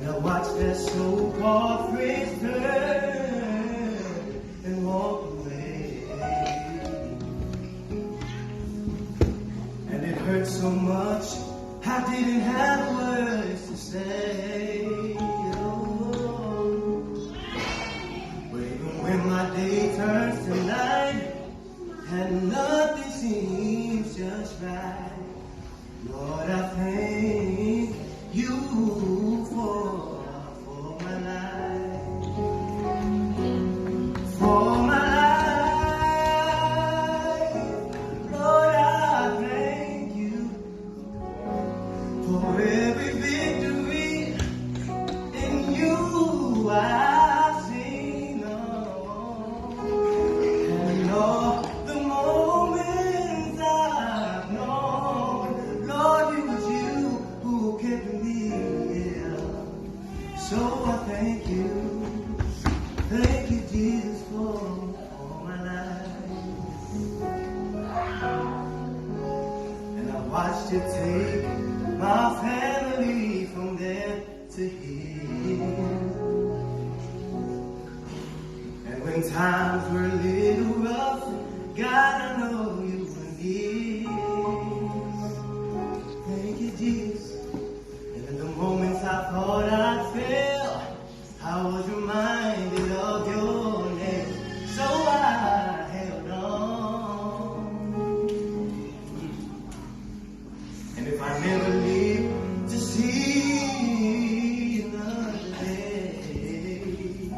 I watch that so-called friends turn and walk away. And it hurt so much, I didn't have words to say. Oh, but even when my day turns to night and nothing seems just right, Lord, I thank you for my life, for my life. Lord, I thank you for every victory in you I've seen, and all the moments I've known. Lord, it was you who kept me. So I thank you Jesus for my life. And I watched you take my family from there to here. And when times were a little rough, God, I know you were near. Thank you, Jesus. And in the moments I thought I'd fail, I was reminded of your name, so I held on. And if I never live to see another day,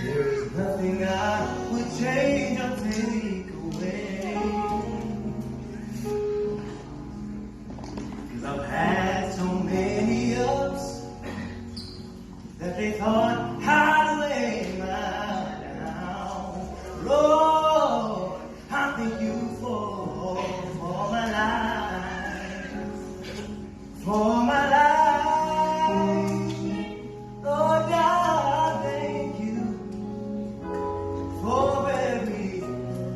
there is nothing I would change or take away. 'Cause I've had so many ups that they thought I'd weigh my down. Lord, I thank you for my life, for my life. Lord, I thank you for every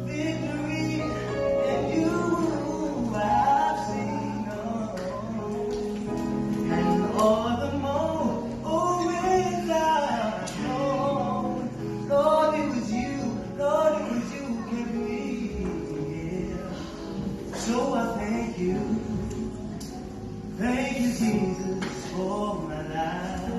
victory in you I've seen, and all the moments I've known. Lord, it was you who kept me here. So I thank you Jesus, for my life.